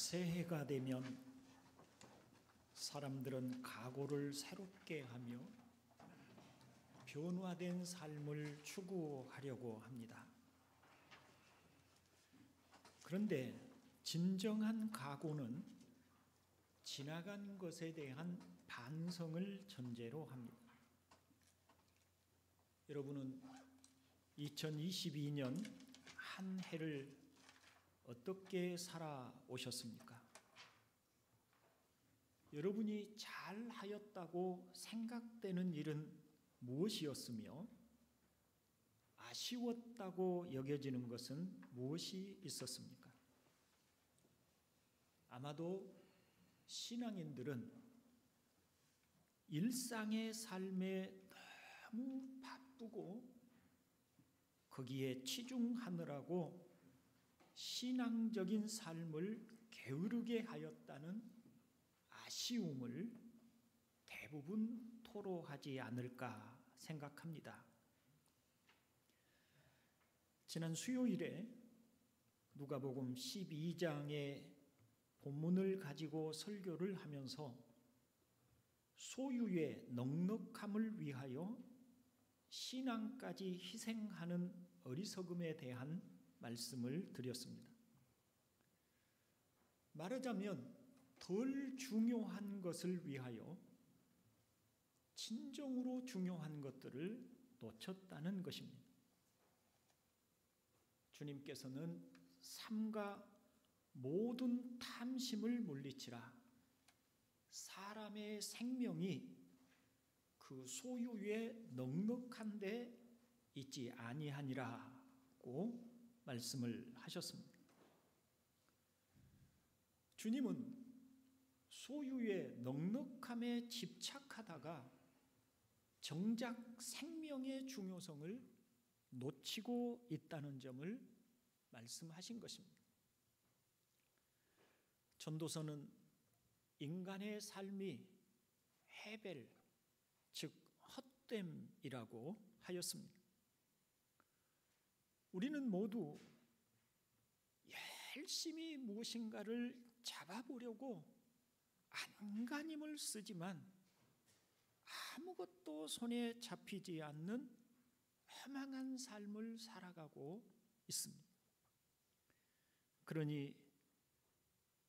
새해가 되면 사람들은 각오를 새롭게 하며 변화된 삶을 추구하려고 합니다. 그런데 진정한 각오는 지나간 것에 대한 반성을 전제로 합니다. 여러분은 2022년 한 해를 어떻게 살아오셨습니까? 여러분이 잘하였다고 생각되는 일은 무엇이었으며 아쉬웠다고 여겨지는 것은 무엇이 있었습니까? 아마도 신앙인들은 일상의 삶에 너무 바쁘고 거기에 치중하느라고 신앙적인 삶을 게으르게 하였다는 아쉬움을 대부분 토로하지 않을까 생각합니다. 지난 수요일에 누가복음 12장의 본문을 가지고 설교를 하면서 소유의 넉넉함을 위하여 신앙까지 희생하는 어리석음에 대한 말씀을 드렸습니다. 말하자면 덜 중요한 것을 위하여 진정으로 중요한 것들을 놓쳤다는 것입니다. 주님께서는 삼가 모든 탐심을 물리치라 사람의 생명이 그 소유에 넉넉한 데 있지 아니하니라고 말씀을 하셨습니다. 주님은 소유의 넉넉함에 집착하다가 정작 생명의 중요성을 놓치고 있다는 점을 말씀하신 것입니다. 전도서는 인간의 삶이 해벨, 즉 헛됨이라고 하였습니다. 우리는 모두 열심히 무엇인가를 잡아보려고 안간힘을 쓰지만 아무것도 손에 잡히지 않는 허망한 삶을 살아가고 있습니다. 그러니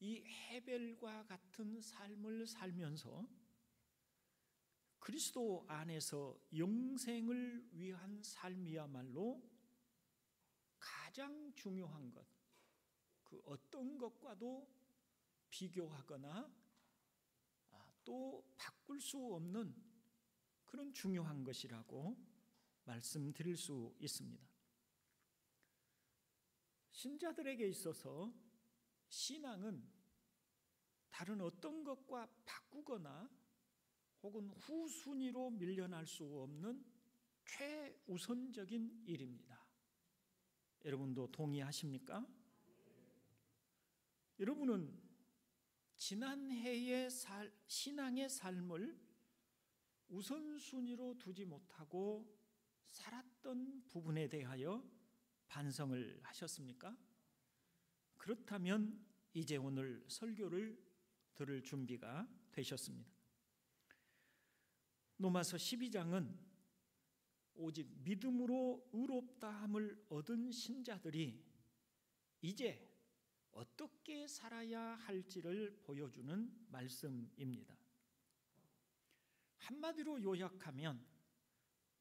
이 해벨과 같은 삶을 살면서 그리스도 안에서 영생을 위한 삶이야말로 가장 중요한 것, 그 어떤 것과도 비교하거나 또 바꿀 수 없는 그런 중요한 것이라고 말씀드릴 수 있습니다. 신자들에게 있어서 신앙은 다른 어떤 것과 바꾸거나 혹은 후순위로 밀려날 수 없는 최우선적인 일입니다. 여러분도 동의하십니까? 여러분은 지난 해의 신앙의 삶을 우선순위로 두지 못하고 살았던 부분에 대하여 반성을 하셨습니까? 그렇다면 이제 오늘 설교를 들을 준비가 되셨습니다. 로마서 12장은 오직 믿음으로 의롭다함을 얻은 신자들이 이제 어떻게 살아야 할지를 보여주는 말씀입니다. 한마디로 요약하면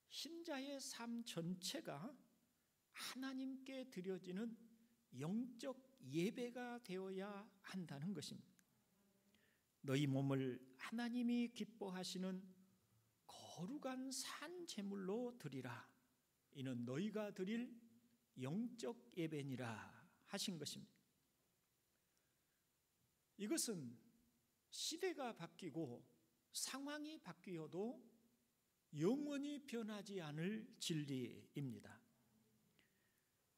신자의 삶 전체가 하나님께 드려지는 영적 예배가 되어야 한다는 것입니다. 너희 몸을 하나님이 기뻐하시는 거룩한 산 제물로 드리라. 이는 너희가 드릴 영적 예배니라 하신 것입니다. 이것은 시대가 바뀌고 상황이 바뀌어도 영원히 변하지 않을 진리입니다.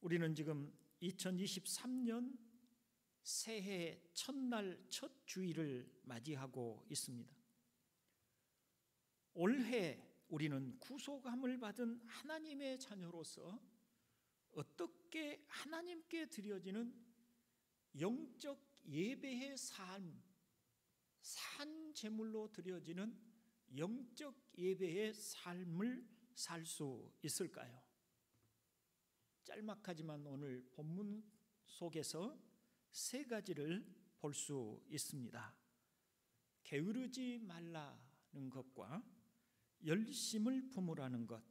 우리는 지금 2023년 새해 첫날 첫 주일을 맞이하고 있습니다. 올해 우리는 구속함을 받은 하나님의 자녀로서 어떻게 하나님께 드려지는 영적 예배의 삶, 산 제물로 드려지는 영적 예배의 삶을 살 수 있을까요? 짤막하지만 오늘 본문 속에서 세 가지를 볼 수 있습니다. 게으르지 말라는 것과 열심을 품으라는 것,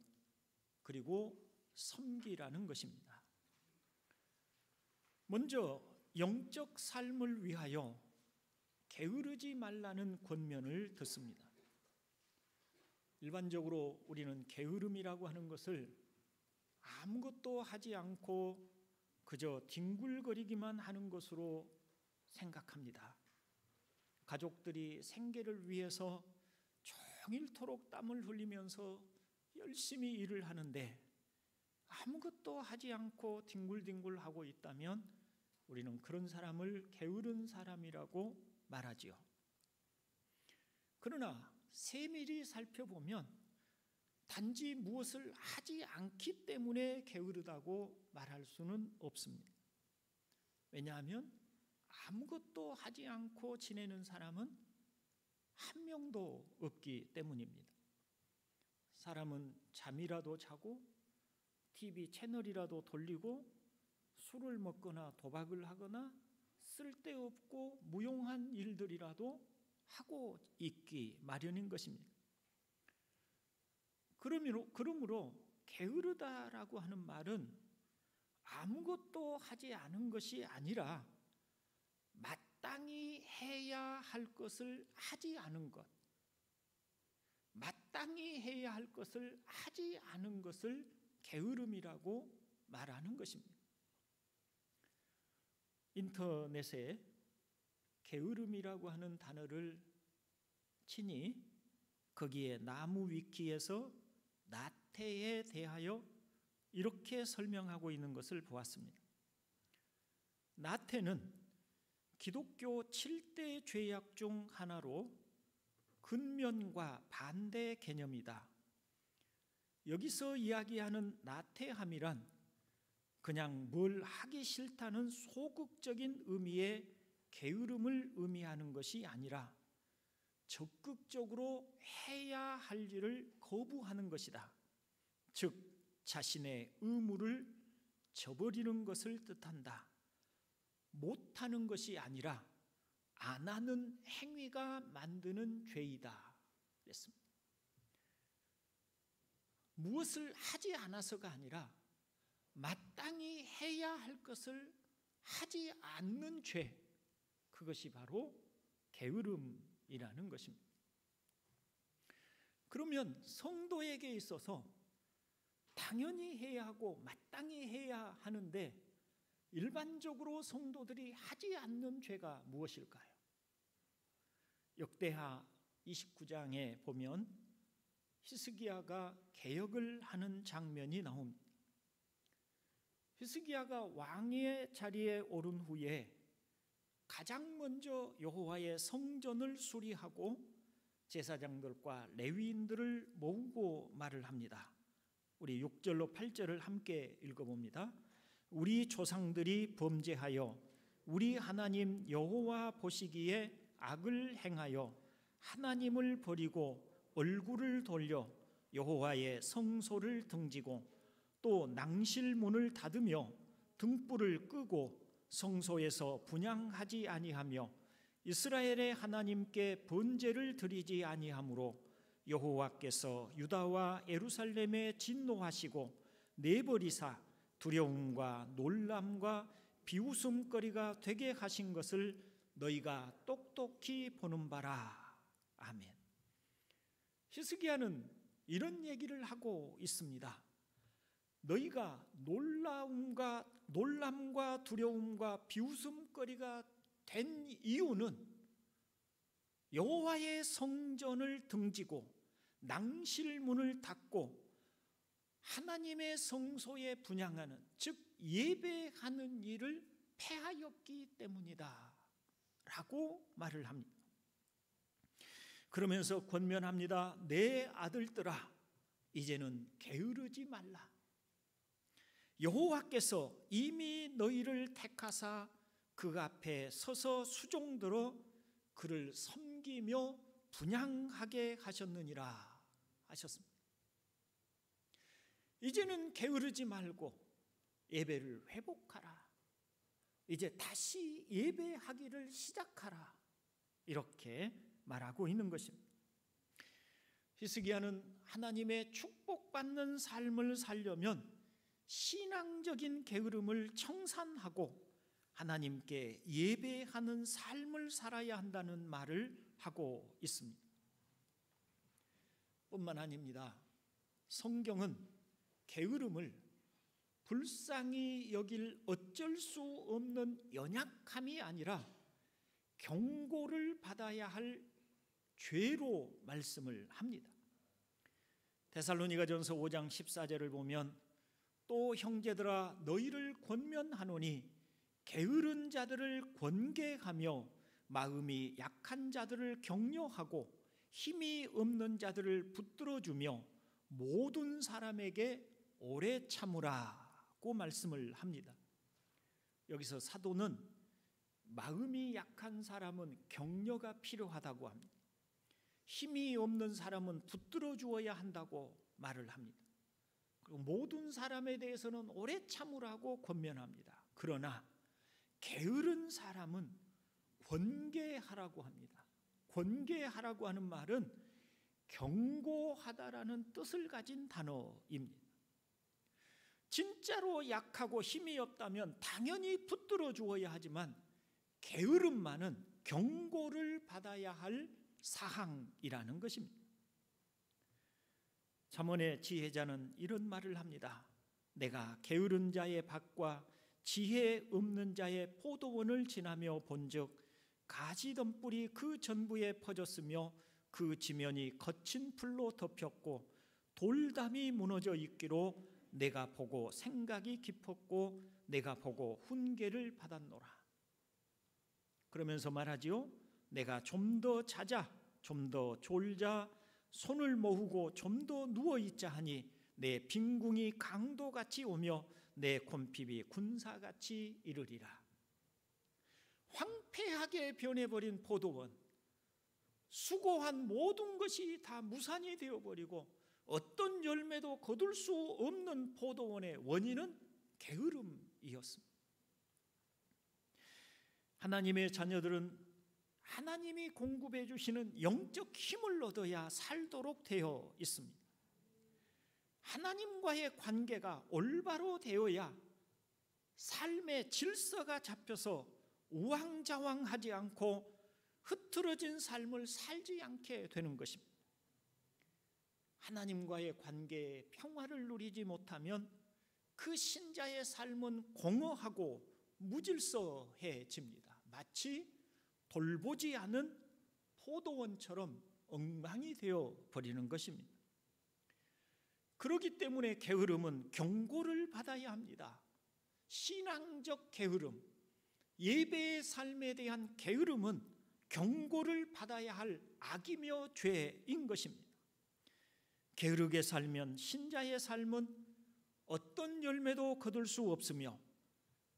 그리고 섬기라는 것입니다. 먼저 영적 삶을 위하여 게으르지 말라는 권면을 듣습니다. 일반적으로 우리는 게으름이라고 하는 것을 아무것도 하지 않고 그저 뒹굴거리기만 하는 것으로 생각합니다. 가족들이 생계를 위해서 종일토록 땀을 흘리면서 열심히 일을 하는데 아무것도 하지 않고 뒹굴뒹굴하고 있다면 우리는 그런 사람을 게으른 사람이라고 말하지요. 그러나 세밀히 살펴보면 단지 무엇을 하지 않기 때문에 게으르다고 말할 수는 없습니다. 왜냐하면 아무것도 하지 않고 지내는 사람은 한 명도 없기 때문입니다. 사람은 잠이라도 자고 TV 채널이라도 돌리고 술을 먹거나 도박을 하거나 쓸데없고 무용한 일들이라도 하고 있기 마련인 것입니다. 그러므로 게으르다라고 하는 말은 아무것도 하지 않은 것이 아니라 마땅히 해야 할 것을 하지 않은 것, 마땅히 해야 할 것을 하지 않은 것을 게으름이라고 말하는 것입니다. 인터넷에 게으름이라고 하는 단어를 치니 거기에 나무 위키에서 나태에 대하여 이렇게 설명하고 있는 것을 보았습니다. 나태는 기독교 7대 죄악 중 하나로 근면과 반대 개념이다. 여기서 이야기하는 나태함이란 그냥 뭘 하기 싫다는 소극적인 의미의 게으름을 의미하는 것이 아니라 적극적으로 해야 할 일을 거부하는 것이다. 즉 자신의 의무를 저버리는 것을 뜻한다. 못하는 것이 아니라 안 하는 행위가 만드는 죄이다 그랬습니다. 무엇을 하지 않아서가 아니라 마땅히 해야 할 것을 하지 않는 죄, 그것이 바로 게으름이라는 것입니다. 그러면 성도에게 있어서 당연히 해야 하고 마땅히 해야 하는데 일반적으로 성도들이 하지 않는 죄가 무엇일까요? 역대하 29장에 보면 히스기야가 개혁을 하는 장면이 나옵니다. 히스기야가 왕의 자리에 오른 후에 가장 먼저 여호와의 성전을 수리하고 제사장들과 레위인들을 모으고 말을 합니다. 우리 6절로 8절을 함께 읽어봅니다. 우리 조상들이 범죄하여 우리 하나님 여호와 보시기에 악을 행하여 하나님을 버리고 얼굴을 돌려 여호와의 성소를 등지고 또 낭실문을 닫으며 등불을 끄고 성소에서 분향하지 아니하며 이스라엘의 하나님께 번제를 드리지 아니하므로 여호와께서 유다와 예루살렘에 진노하시고 내버리사 두려움과 놀람과 비웃음거리가 되게 하신 것을 너희가 똑똑히 보는 바라. 아멘. 히스기야는 이런 얘기를 하고 있습니다. 너희가 놀람과 두려움과 비웃음거리가 된 이유는 여호와의 성전을 등지고 낭실문을 닫고 하나님의 성소에 분향하는, 즉 예배하는 일을 폐하였기 때문이다 라고 말을 합니다. 그러면서 권면합니다. 내 아들들아, 이제는 게으르지 말라. 여호와께서 이미 너희를 택하사 그 앞에 서서 수종들어 그를 섬기며 분향하게 하셨느니라 하셨습니다. 이제는 게으르지 말고 예배를 회복하라. 이제 다시 예배하기를 시작하라. 이렇게 말하고 있는 것입니다. 히스기야는 하나님의 축복받는 삶을 살려면 신앙적인 게으름을 청산하고 하나님께 예배하는 삶을 살아야 한다는 말을 하고 있습니다. 뿐만 아닙니다. 성경은 게으름을 불쌍히 여길 어쩔 수 없는 연약함이 아니라 경고를 받아야 할 죄로 말씀을 합니다. 데살로니가전서 5장 14절을 보면 또 형제들아 너희를 권면하노니 게으른 자들을 권계하며 마음이 약한 자들을 격려하고 힘이 없는 자들을 붙들어주며 모든 사람에게 오래 참으라고 말씀을 합니다. 여기서 사도는 마음이 약한 사람은 격려가 필요하다고 합니다. 힘이 없는 사람은 붙들어 주어야 한다고 말을 합니다. 그리고 모든 사람에 대해서는 오래 참으라고 권면합니다. 그러나 게으른 사람은 권계하라고 합니다. 권계하라고 하는 말은 경고하다라는 뜻을 가진 단어입니다. 진짜로 약하고 힘이 없다면 당연히 붙들어 주어야 하지만 게으름만은 경고를 받아야 할 사항이라는 것입니다. 잠언의 지혜자는 이런 말을 합니다. 내가 게으른 자의 밭과 지혜 없는 자의 포도원을 지나며 본즉 가지덤불이 그 전부에 퍼졌으며 그 지면이 거친 풀로 덮였고 돌담이 무너져 있기로 내가 보고 생각이 깊었고 내가 보고 훈계를 받았노라. 그러면서 말하지요. 내가 좀 더 자자, 좀 더 졸자, 손을 모으고 좀 더 누워있자 하니 내 빈궁이 강도같이 오며 내 곤핍이 군사같이 이르리라. 황폐하게 변해버린 포도원, 수고한 모든 것이 다 무산이 되어버리고 어떤 열매도 거둘 수 없는 포도원의 원인은 게으름이었습니다. 하나님의 자녀들은 하나님이 공급해 주시는 영적 힘을 얻어야 살도록 되어 있습니다. 하나님과의 관계가 올바로 되어야 삶의 질서가 잡혀서 우왕좌왕하지 않고 흐트러진 삶을 살지 않게 되는 것입니다. 하나님과의 관계에 평화를 누리지 못하면 그 신자의 삶은 공허하고 무질서해집니다. 마치 돌보지 않은 포도원처럼 엉망이 되어 버리는 것입니다. 그렇기 때문에 게으름은 경고를 받아야 합니다. 신앙적 게으름, 예배의 삶에 대한 게으름은 경고를 받아야 할 악이며 죄인 것입니다. 게으르게 살면 신자의 삶은 어떤 열매도 거둘 수 없으며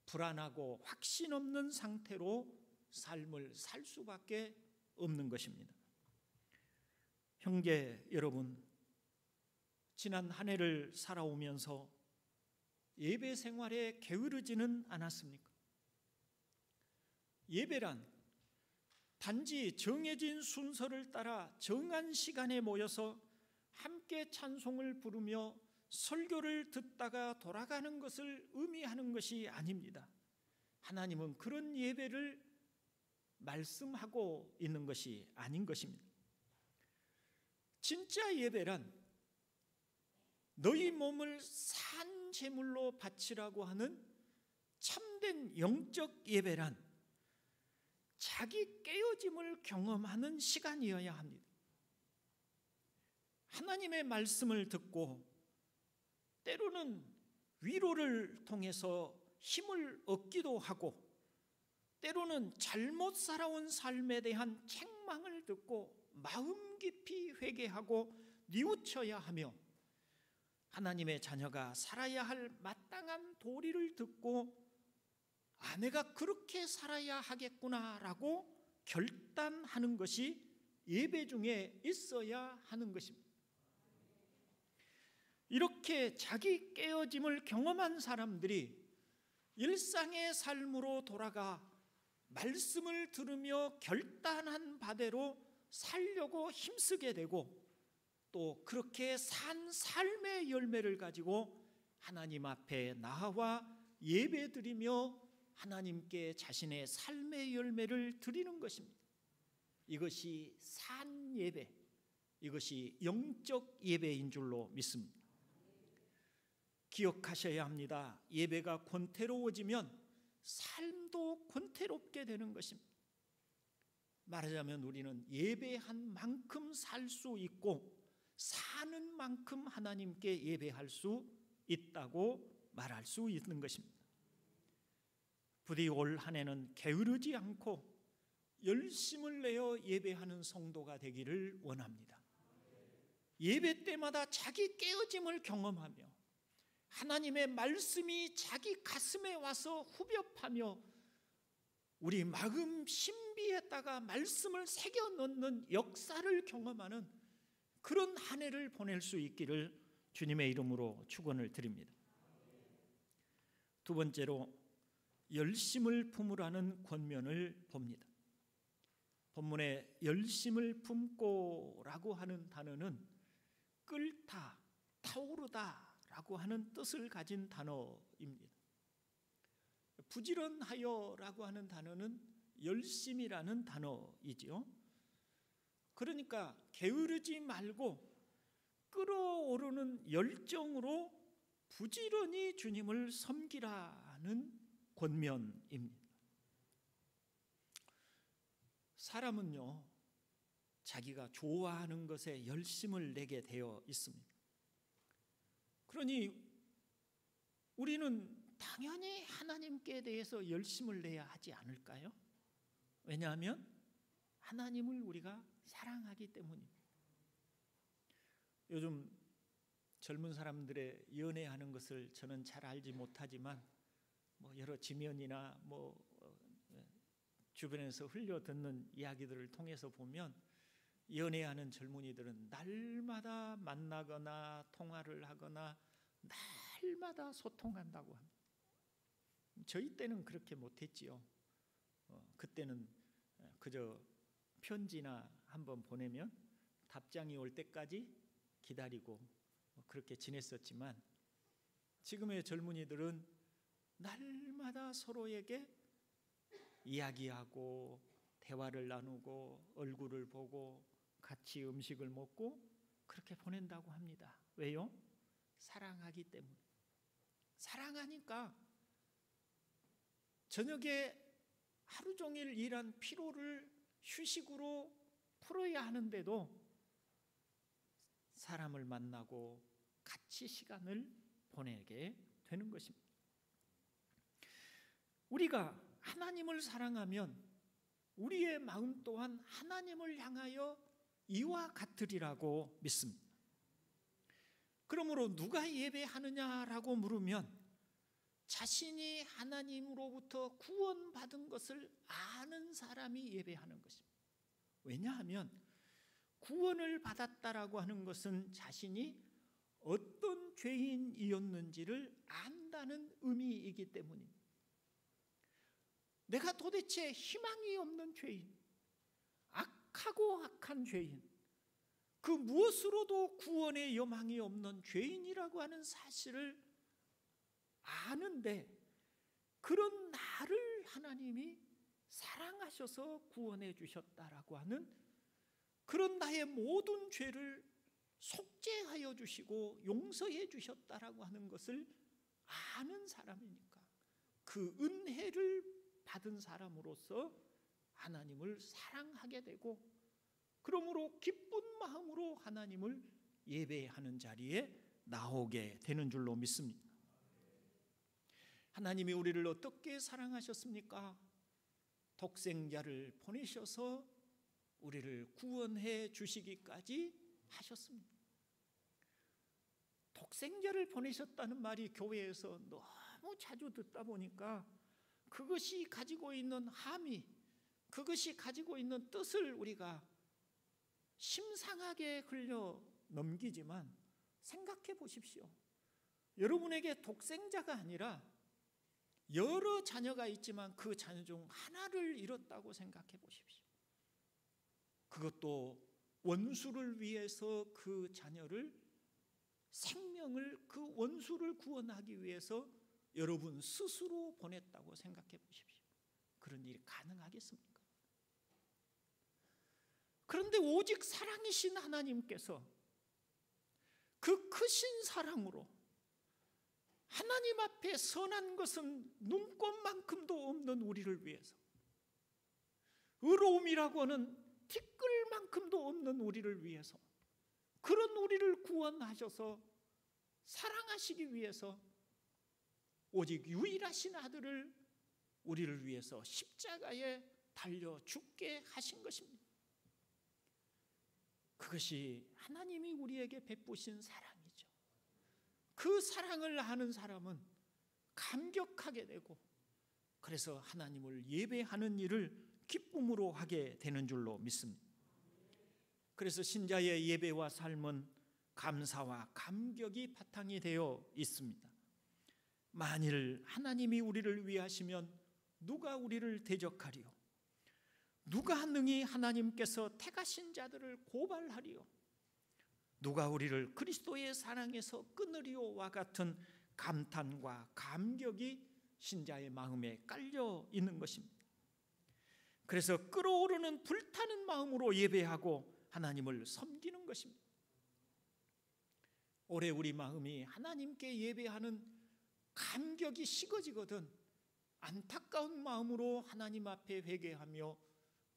불안하고 확신 없는 상태로 삶을 살 수밖에 없는 것입니다. 형제 여러분, 지난 한 해를 살아오면서 예배 생활에 게으르지는 않았습니까? 예배란 단지 정해진 순서를 따라 정한 시간에 모여서 함께 찬송을 부르며 설교를 듣다가 돌아가는 것을 의미하는 것이 아닙니다. 하나님은 그런 예배를 말씀하고 있는 것이 아닌 것입니다. 진짜 예배란 너희 몸을 산 제물로 바치라고 하는 참된 영적 예배란 자기 깨어짐을 경험하는 시간이어야 합니다. 하나님의 말씀을 듣고 때로는 위로를 통해서 힘을 얻기도 하고 때로는 잘못 살아온 삶에 대한 책망을 듣고 마음 깊이 회개하고 뉘우쳐야 하며 하나님의 자녀가 살아야 할 마땅한 도리를 듣고 내가 그렇게 살아야 하겠구나라고 결단하는 것이 예배 중에 있어야 하는 것입니다. 이렇게 자기 깨어짐을 경험한 사람들이 일상의 삶으로 돌아가 말씀을 들으며 결단한 바대로 살려고 힘쓰게 되고, 또 그렇게 산 삶의 열매를 가지고 하나님 앞에 나와 예배드리며 하나님께 자신의 삶의 열매를 드리는 것입니다. 이것이 산 예배, 이것이 영적 예배인 줄로 믿습니다. 기억하셔야 합니다. 예배가 권태로워지면 삶도 권태롭게 되는 것입니다. 말하자면 우리는 예배한 만큼 살 수 있고 사는 만큼 하나님께 예배할 수 있다고 말할 수 있는 것입니다. 부디 올 한 해는 게으르지 않고 열심을 내어 예배하는 성도가 되기를 원합니다. 예배 때마다 자기 깨어짐을 경험하며 하나님의 말씀이 자기 가슴에 와서 후벼파며 우리 마음 신비에다가 말씀을 새겨 넣는 역사를 경험하는 그런 한 해를 보낼 수 있기를 주님의 이름으로 축원을 드립니다. 두 번째로 열심을 품으라는 권면을 봅니다. 본문에 열심을 품고라고 하는 단어는 끓다, 타오르다라고 하는 뜻을 가진 단어입니다. 부지런하여라고 하는 단어는 열심이라는 단어이지요. 그러니까 게으르지 말고 끓어오르는 열정으로 부지런히 주님을 섬기라는 권면입니다. 사람은요, 자기가 좋아하는 것에 열심을 내게 되어 있습니다. 그러니 우리는 당연히 하나님께 대해서 열심을 내야 하지 않을까요? 왜냐하면 하나님을 우리가 사랑하기 때문입니다. 요즘 젊은 사람들의 연애하는 것을 저는 잘 알지 못하지만 여러 지면이나 주변에서 흘려 듣는 이야기들을 통해서 보면 연애하는 젊은이들은 날마다 만나거나 통화를 하거나 날마다 소통한다고 합니다. 저희 때는 그렇게 못했지요. 그때는 그저 편지나 한번 보내면 답장이 올 때까지 기다리고 그렇게 지냈었지만, 지금의 젊은이들은 날마다 서로에게 이야기하고 대화를 나누고 얼굴을 보고 같이 음식을 먹고 그렇게 보낸다고 합니다. 왜요? 사랑하기 때문에. 사랑하니까 저녁에 하루 종일 일한 피로를 휴식으로 풀어야 하는데도 사람을 만나고 같이 시간을 보내게 되는 것입니다. 우리가 하나님을 사랑하면 우리의 마음 또한 하나님을 향하여 이와 같으리라고 믿습니다. 그러므로 누가 예배하느냐라고 물으면 자신이 하나님으로부터 구원받은 것을 아는 사람이 예배하는 것입니다. 왜냐하면 구원을 받았다라고 하는 것은 자신이 어떤 죄인이었는지를 안다는 의미이기 때문입니다. 내가 도대체 희망이 없는 죄인, 악하고 악한 죄인, 그 무엇으로도 구원의 여망이 없는 죄인이라고 하는 사실을 아는데, 그런 나를 하나님이 사랑하셔서 구원해 주셨다라고 하는, 그런 나의 모든 죄를 속죄하여 주시고 용서해 주셨다라고 하는 것을 아는 사람이니까 그 은혜를 받은 사람으로서 하나님을 사랑하게 되고, 그러므로 기쁜 마음으로 하나님을 예배하는 자리에 나오게 되는 줄로 믿습니다. 하나님이 우리를 어떻게 사랑하셨습니까? 독생자를 보내셔서 우리를 구원해 주시기까지 하셨습니다. 독생자를 보내셨다는 말이 교회에서 너무 자주 듣다 보니까 그것이 가지고 있는 함의, 그것이 가지고 있는 뜻을 우리가 심상하게 흘려 넘기지만 생각해 보십시오. 여러분에게 독생자가 아니라 여러 자녀가 있지만 그 자녀 중 하나를 잃었다고 생각해 보십시오. 그것도 원수를 위해서 그 자녀를, 생명을, 그 원수를 구원하기 위해서 여러분 스스로 보냈다고 생각해 보십시오. 그런 일이 가능하겠습니까? 그런데 오직 사랑이신 하나님께서 그 크신 사랑으로 하나님 앞에 선한 것은 눈꼽만큼도 없는 우리를 위해서, 의로움이라고 하는 티끌만큼도 없는 우리를 위해서, 그런 우리를 구원하셔서 사랑하시기 위해서 오직 유일하신 아들을 우리를 위해서 십자가에 달려 죽게 하신 것입니다. 그것이 하나님이 우리에게 베푸신 사랑이죠. 그 사랑을 아는 사람은 감격하게 되고, 그래서 하나님을 예배하는 일을 기쁨으로 하게 되는 줄로 믿습니다. 그래서 신자의 예배와 삶은 감사와 감격이 바탕이 되어 있습니다. 만일 하나님이 우리를 위하시면 누가 우리를 대적하리요? 누가 능히 하나님께서 택하신 자들을 고발하리요? 누가 우리를 그리스도의 사랑에서 끊으리요와 같은 감탄과 감격이 신자의 마음에 깔려 있는 것입니다. 그래서 끓어오르는 불타는 마음으로 예배하고 하나님을 섬기는 것입니다. 올해 우리 마음이 하나님께 예배하는 감격이 식어지거든 안타까운 마음으로 하나님 앞에 회개하며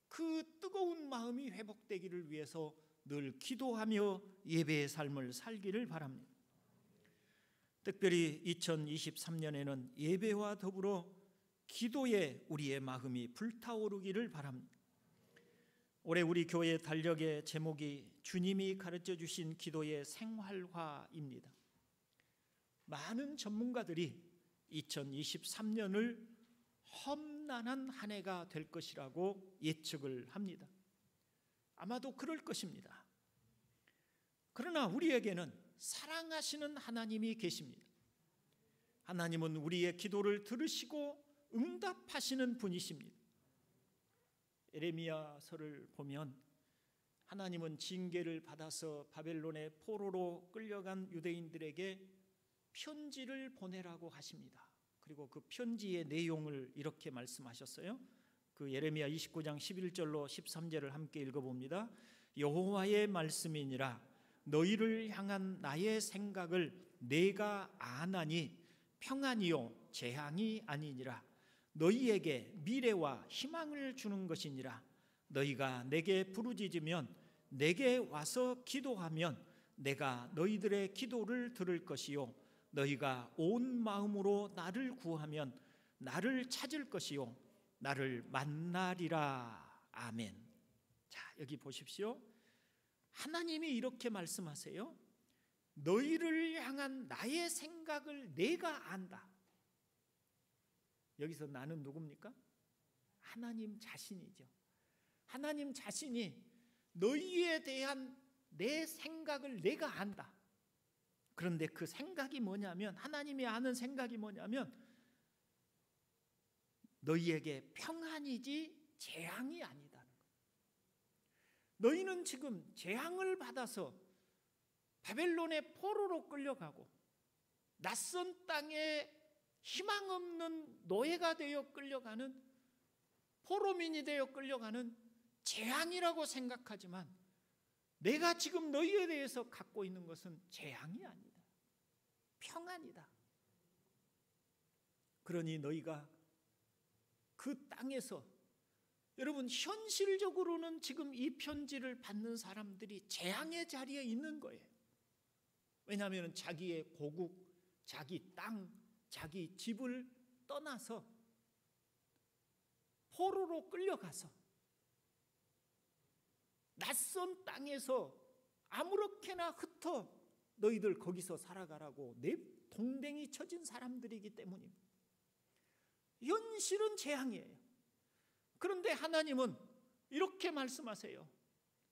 그 뜨거운 마음이 회복되기를 위해서 늘 기도하며 예배의 삶을 살기를 바랍니다. 특별히 2023년에는 예배와 더불어 기도에 우리의 마음이 불타오르기를 바랍니다. 올해 우리 교회 달력의 제목이 주님이 가르쳐 주신 기도의 생활화입니다. 많은 전문가들이 2023년을 험난한 한 해가 될 것이라고 예측을 합니다. 아마도 그럴 것입니다. 그러나 우리에게는 사랑하시는 하나님이 계십니다. 하나님은 우리의 기도를 들으시고 응답하시는 분이십니다. 에레미야서를 보면 하나님은 징계를 받아서 바벨론의 포로로 끌려간 유대인들에게 편지를 보내라고 하십니다. 그리고 그 편지의 내용을 이렇게 말씀하셨어요. 그 예레미야 29장 11절로 13절을 함께 읽어봅니다. 여호와의 말씀이니라 너희를 향한 나의 생각을 내가 아나니 평안이요 재앙이 아니니라. 너희에게 미래와 희망을 주는 것이니라. 너희가 내게 부르짖으면 내게 와서 기도하면 내가 너희들의 기도를 들을 것이요 너희가 온 마음으로 나를 구하면 나를 찾을 것이요 나를 만나리라. 아멘. 자, 여기 보십시오. 하나님이 이렇게 말씀하세요. 너희를 향한 나의 생각을 내가 안다. 여기서 나는 누굽니까? 하나님 자신이죠. 하나님 자신이 너희에 대한 내 생각을 내가 안다. 그런데 그 생각이 뭐냐면, 하나님이 아는 생각이 뭐냐면 너희에게 평안이지 재앙이 아니다는 거예요. 너희는 지금 재앙을 받아서 바벨론의 포로로 끌려가고 낯선 땅에 희망 없는 노예가 되어 끌려가는, 포로민이 되어 끌려가는 재앙이라고 생각하지만 내가 지금 너희에 대해서 갖고 있는 것은 재앙이 아니다. 평안이다. 그러니 너희가 그 땅에서, 여러분 현실적으로는 지금 이 편지를 받는 사람들이 재앙의 자리에 있는 거예요. 왜냐하면 자기의 고국, 자기 땅, 자기 집을 떠나서 포로로 끌려가서 낯선 땅에서 아무렇게나 흩어 너희들 거기서 살아가라고 내 동댕이 쳐진 사람들이기 때문입니다. 현실은 재앙이에요. 그런데 하나님은 이렇게 말씀하세요.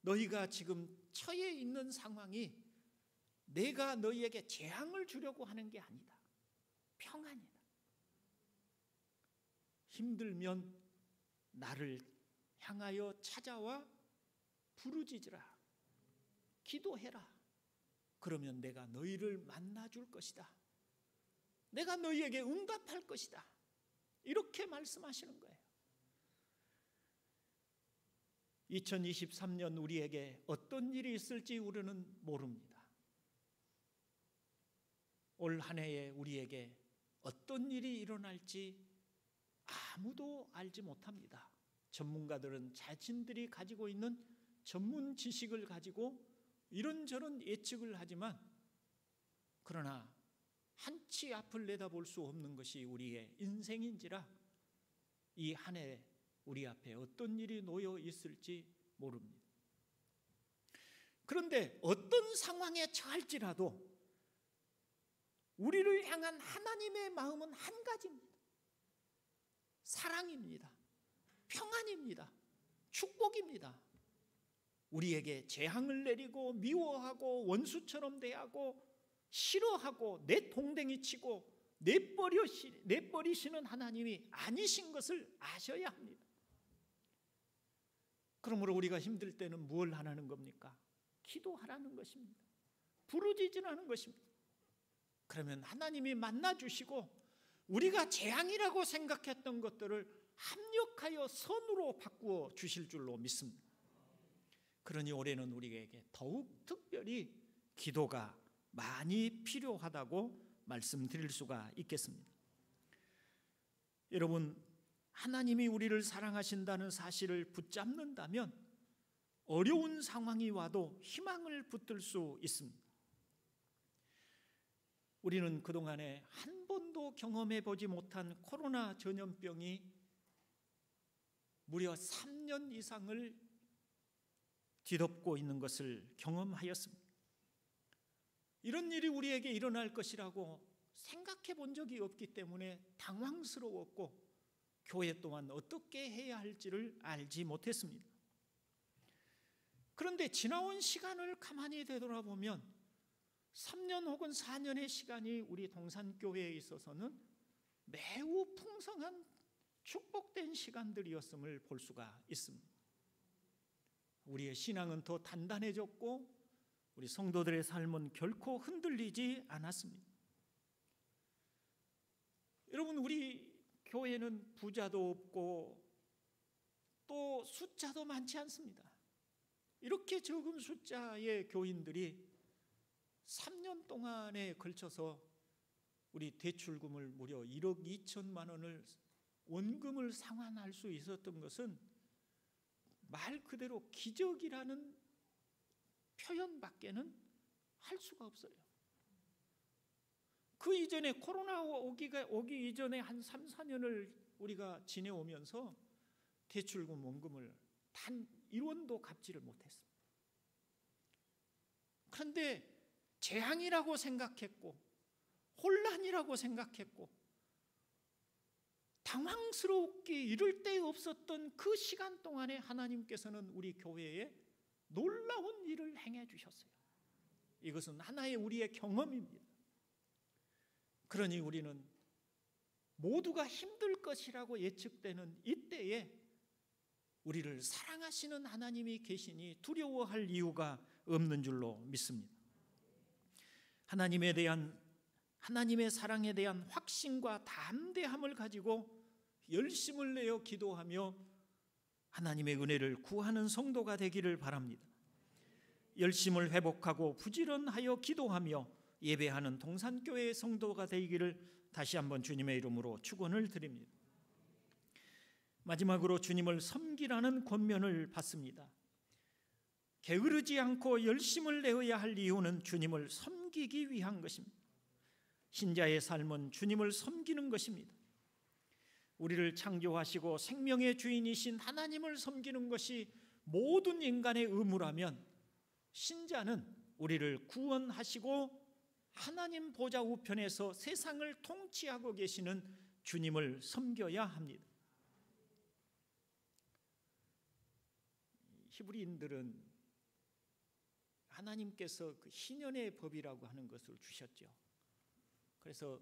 너희가 지금 처해 있는 상황이 내가 너희에게 재앙을 주려고 하는 게 아니다. 평안이다. 힘들면 나를 향하여 찾아와 부르짖으라. 기도해라. 그러면 내가 너희를 만나줄 것이다. 내가 너희에게 응답할 것이다. 이렇게 말씀하시는 거예요. 2023년 우리에게 어떤 일이 있을지 우리는 모릅니다. 올 한 해에 우리에게 어떤 일이 일어날지 아무도 알지 못합니다. 전문가들은 자신들이 가지고 있는 전문 지식을 가지고 이런저런 예측을 하지만, 그러나 한치 앞을 내다볼 수 없는 것이 우리의 인생인지라 이 한 해 우리 앞에 어떤 일이 놓여 있을지 모릅니다. 그런데 어떤 상황에 처할지라도 우리를 향한 하나님의 마음은 한 가지입니다. 사랑입니다. 평안입니다. 축복입니다. 우리에게 재앙을 내리고 미워하고 원수처럼 대하고 싫어하고 내 동댕이 치고 내버리시는 하나님이 아니신 것을 아셔야 합니다. 그러므로 우리가 힘들 때는 뭘 하라는 겁니까? 기도하라는 것입니다. 부르짖으라는 것입니다. 그러면 하나님이 만나주시고 우리가 재앙이라고 생각했던 것들을 합력하여 선으로 바꾸어 주실 줄로 믿습니다. 그러니 올해는 우리에게 더욱 특별히 기도가 많이 필요하다고 말씀드릴 수가 있겠습니다. 여러분, 하나님이 우리를 사랑하신다는 사실을 붙잡는다면 어려운 상황이 와도 희망을 붙들 수 있습니다. 우리는 그동안에 한 번도 경험해 보지 못한 코로나 전염병이 무려 3년 이상을 뒤덮고 있는 것을 경험하였습니다. 이런 일이 우리에게 일어날 것이라고 생각해 본 적이 없기 때문에 당황스러웠고 교회 또한 어떻게 해야 할지를 알지 못했습니다. 그런데 지나온 시간을 가만히 되돌아보면 3년 혹은 4년의 시간이 우리 동산교회에 있어서는 매우 풍성한 축복된 시간들이었음을 볼 수가 있습니다. 우리의 신앙은 더 단단해졌고 우리 성도들의 삶은 결코 흔들리지 않았습니다. 여러분, 우리 교회는 부자도 없고 또 숫자도 많지 않습니다. 이렇게 적은 숫자의 교인들이 3년 동안에 걸쳐서 우리 대출금을 무려 1억 2천만 원을 원금을 상환할 수 있었던 것은 말 그대로 기적이라는 표현밖에는 할 수가 없어요. 그 이전에 코로나 오기 이전에 한 3, 4년을 우리가 지내오면서 대출금 원금을 단 1원도 갚지를 못했습니다. 그런데 재앙이라고 생각했고 혼란이라고 생각했고 당황스럽게 이를 데 없었던 그 시간 동안에 하나님께서는 우리 교회에 놀라운 일을 행해 주셨어요. 이것은 하나의 우리의 경험입니다. 그러니 우리는 모두가 힘들 것이라고 예측되는 이때에 우리를 사랑하시는 하나님이 계시니 두려워할 이유가 없는 줄로 믿습니다. 하나님의 사랑에 대한 확신과 담대함을 가지고 열심을 내어 기도하며 하나님의 은혜를 구하는 성도가 되기를 바랍니다. 열심을 회복하고 부지런하여 기도하며 예배하는 동산교회의 성도가 되기를 다시 한번 주님의 이름으로 축원을 드립니다. 마지막으로 주님을 섬기라는 권면을 받습니다. 게으르지 않고 열심을 내어야 할 이유는 주님을 섬기기 위한 것입니다. 신자의 삶은 주님을 섬기는 것입니다. 우리를 창조하시고 생명의 주인이신 하나님을 섬기는 것이 모든 인간의 의무라면 신자는 우리를 구원하시고 하나님 보좌 우편에서 세상을 통치하고 계시는 주님을 섬겨야 합니다. 히브리인들은 하나님께서 그 희년의 법이라고 하는 것을 주셨죠. 그래서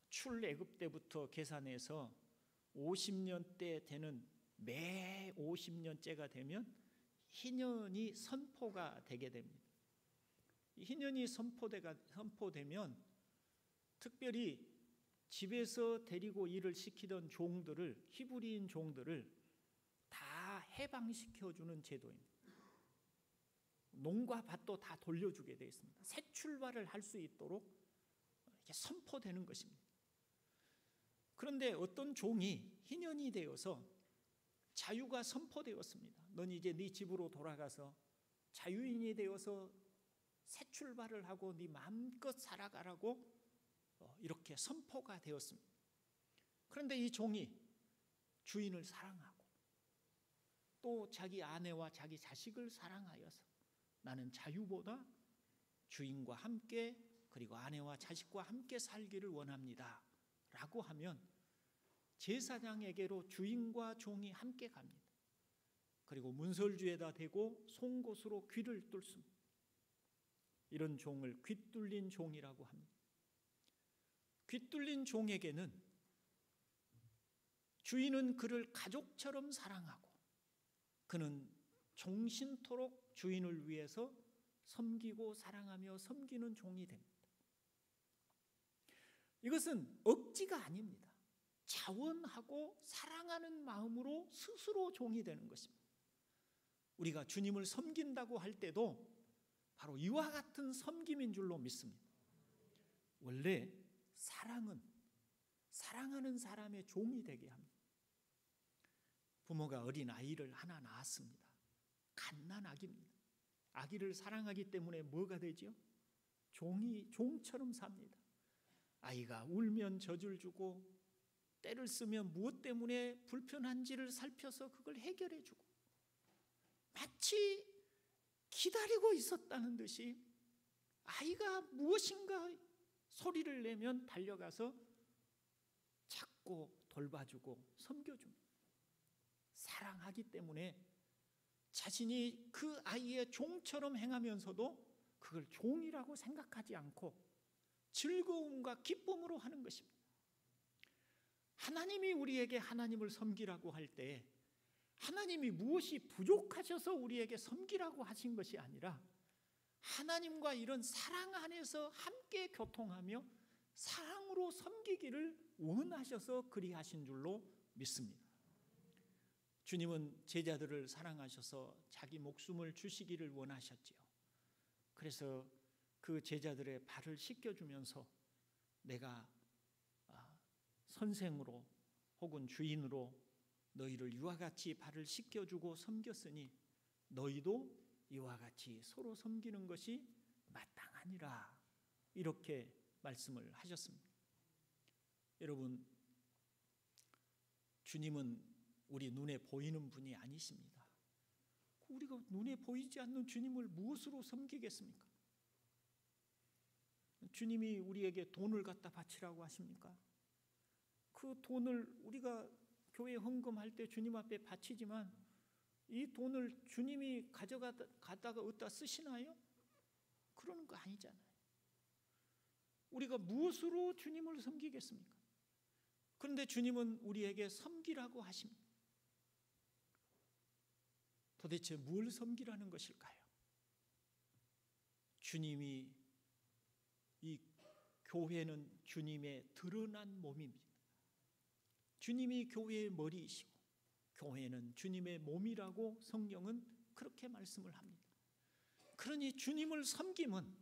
출애굽 때부터 계산해서 50년대 되는 매 50년째가 되면 희년이 선포가 되게 됩니다. 희년이 선포되면 특별히 집에서 데리고 일을 시키던 종들을, 히브리인 종들을 다 해방시켜주는 제도입니다. 농과 밭도 다 돌려주게 되어 있습니다. 새 출발을 할 수 있도록 이렇게 선포되는 것입니다. 그런데 어떤 종이 희년이 되어서 자유가 선포되었습니다. 넌 이제 네 집으로 돌아가서 자유인이 되어서 새 출발을 하고 네 마음껏 살아가라고 이렇게 선포가 되었습니다. 그런데 이 종이 주인을 사랑하고 또 자기 아내와 자기 자식을 사랑하여서 나는 자유보다 주인과 함께 그리고 아내와 자식과 함께 살기를 원합니다 라고 하면 제사장에게로 주인과 종이 함께 갑니다. 그리고 문설주에다 대고 송곳으로 귀를 뚫습니다. 이런 종을 귀뚫린 종이라고 합니다. 귀뚫린 종에게는 주인은 그를 가족처럼 사랑하고 그는 종신토록 주인을 위해서 섬기고 사랑하며 섬기는 종이 됩니다. 이것은 억지가 아닙니다. 자원하고 사랑하는 마음으로 스스로 종이 되는 것입니다. 우리가 주님을 섬긴다고 할 때도 바로 이와 같은 섬김인 줄로 믿습니다. 원래 사랑은 사랑하는 사람의 종이 되게 합니다. 부모가 어린 아이를 하나 낳았습니다. 갓난아기입니다. 아기를 사랑하기 때문에 뭐가 되죠? 종처럼 삽니다. 아이가 울면 젖을 주고 때를 쓰면 무엇 때문에 불편한지를 살펴서 그걸 해결해 주고 마치 기다리고 있었다는 듯이 아이가 무엇인가 소리를 내면 달려가서 찾고 돌봐주고 섬겨줍니다. 사랑하기 때문에 자신이 그 아이의 종처럼 행하면서도 그걸 종이라고 생각하지 않고 즐거움과 기쁨으로 하는 것입니다. 하나님이 우리에게 하나님을 섬기라고 할 때 하나님이 무엇이 부족하셔서 우리에게 섬기라고 하신 것이 아니라 하나님과 이런 사랑 안에서 함께 교통하며 사랑으로 섬기기를 원하셔서 그리하신 줄로 믿습니다. 주님은 제자들을 사랑하셔서 자기 목숨을 주시기를 원하셨지요. 그래서 그 제자들의 발을 씻겨주면서 내가 선생으로 혹은 주인으로 너희를 이와 같이 발을 씻겨주고 섬겼으니 너희도 이와 같이 서로 섬기는 것이 마땅하니라 이렇게 말씀을 하셨습니다. 여러분, 주님은 우리 눈에 보이는 분이 아니십니다. 우리가 눈에 보이지 않는 주님을 무엇으로 섬기겠습니까? 주님이 우리에게 돈을 갖다 바치라고 하십니까? 그 돈을 우리가 교회 헌금할 때 주님 앞에 바치지만 이 돈을 주님이 가져가다가 어디다 쓰시나요? 그러는 거 아니잖아요. 우리가 무엇으로 주님을 섬기겠습니까? 그런데 주님은 우리에게 섬기라고 하십니다. 도대체 뭘 섬기라는 것일까요? 주님이 이 교회는 주님의 드러난 몸입니다. 주님이 교회의 머리이시고 교회는 주님의 몸이라고 성경은 그렇게 말씀을 합니다. 그러니 주님을 섬김은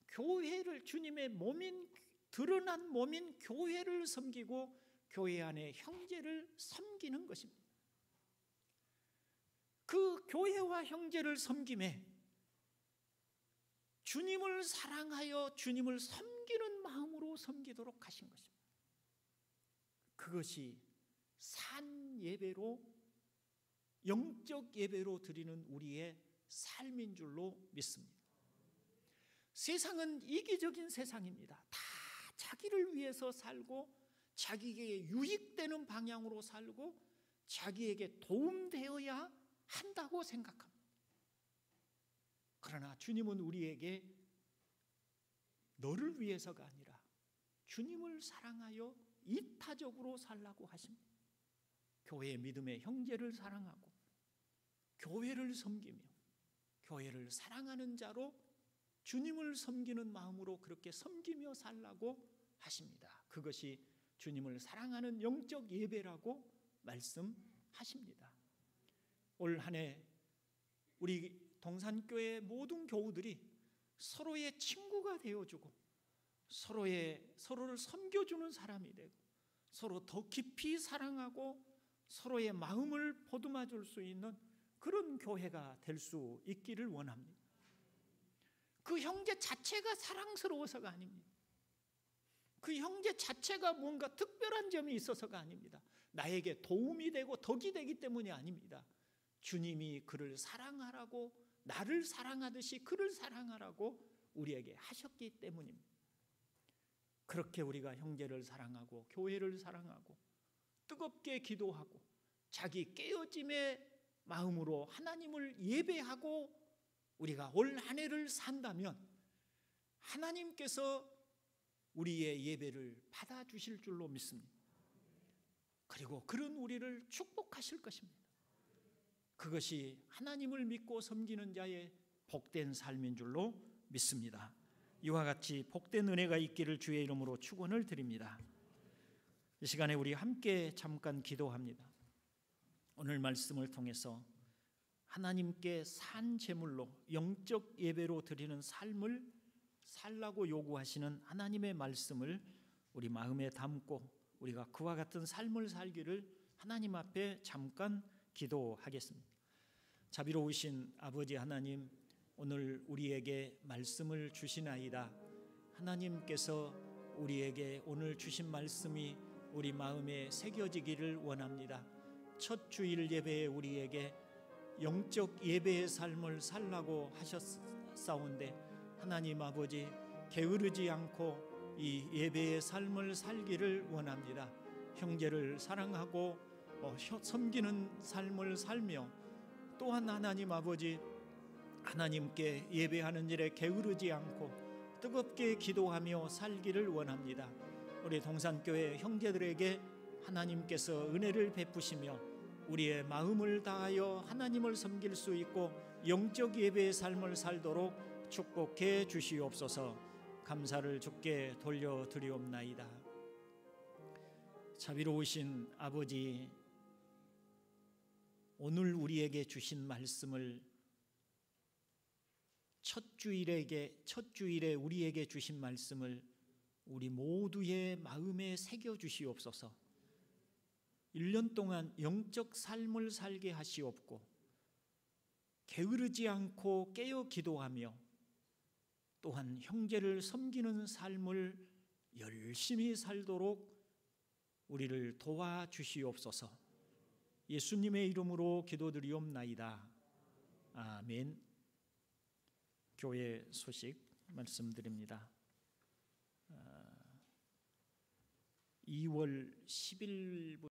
교회를 주님의 몸인 드러난 몸인 교회를 섬기고 교회 안의 형제를 섬기는 것입니다. 그 교회와 형제를 섬김에 주님을 사랑하여 주님을 섬기는 마음으로 섬기도록 하신 것입니다. 그것이 산 예배로 영적 예배로 드리는 우리의 삶인 줄로 믿습니다. 세상은 이기적인 세상입니다. 다 자기를 위해서 살고 자기에게 유익되는 방향으로 살고 자기에게 도움되어야 한다고 생각합니다. 그러나 주님은 우리에게 너를 위해서가 아니라 주님을 사랑하여 이타적으로 살라고 하십니다. 교회의 믿음의 형제를 사랑하고 교회를 섬기며 교회를 사랑하는 자로 주님을 섬기는 마음으로 그렇게 섬기며 살라고 하십니다. 그것이 주님을 사랑하는 영적 예배라고 말씀하십니다. 올 한 해 우리 동산교회 모든 교우들이 서로의 친구가 되어주고 서로를 섬겨주는 사람이 되고 서로 더 깊이 사랑하고 서로의 마음을 보듬어 줄 수 있는 그런 교회가 될 수 있기를 원합니다. 그 형제 자체가 사랑스러워서가 아닙니다. 그 형제 자체가 뭔가 특별한 점이 있어서가 아닙니다. 나에게 도움이 되고 덕이 되기 때문이 아닙니다. 주님이 그를 사랑하라고, 나를 사랑하듯이 그를 사랑하라고 우리에게 하셨기 때문입니다. 그렇게 우리가 형제를 사랑하고 교회를 사랑하고 뜨겁게 기도하고 자기 깨어짐의 마음으로 하나님을 예배하고 우리가 올 한 해를 산다면 하나님께서 우리의 예배를 받아주실 줄로 믿습니다. 그리고 그런 우리를 축복하실 것입니다. 그것이 하나님을 믿고 섬기는 자의 복된 삶인 줄로 믿습니다. 이와 같이 복된 은혜가 있기를 주의 이름으로 축원을 드립니다. 이 시간에 우리 함께 잠깐 기도합니다. 오늘 말씀을 통해서 하나님께 산 제물로 영적 예배로 드리는 삶을 살라고 요구하시는 하나님의 말씀을 우리 마음에 담고 우리가 그와 같은 삶을 살기를 하나님 앞에 잠깐 기도하겠습니다. 자비로우신 아버지 하나님, 오늘 우리에게 말씀을 주시나이다. 하나님께서 우리에게 오늘 주신 말씀이 우리 마음에 새겨지기를 원합니다. 첫 주일 예배에 우리에게 영적 예배의 삶을 살라고 하셨사온데 하나님 아버지, 게으르지 않고 이 예배의 삶을 살기를 원합니다. 형제를 사랑하고 섬기는 삶을 살며 또한 하나님 아버지, 하나님께 예배하는 일에 게으르지 않고 뜨겁게 기도하며 살기를 원합니다. 우리 동산교회 형제들에게 하나님께서 은혜를 베푸시며 우리의 마음을 다하여 하나님을 섬길 수 있고 영적 예배의 삶을 살도록 축복해 주시옵소서. 감사를 주께 돌려드리옵나이다. 자비로우신 아버지, 오늘 우리에게 주신 말씀을 첫 주일에 우리에게 주신 말씀을 우리 모두의 마음에 새겨 주시옵소서. 1년 동안 영적 삶을 살게 하시옵고 게으르지 않고 깨어 기도하며 또한 형제를 섬기는 삶을 열심히 살도록 우리를 도와주시옵소서. 예수님의 이름으로 기도드리옵나이다. 아멘. 교회 소식 말씀드립니다. 2월 10일부터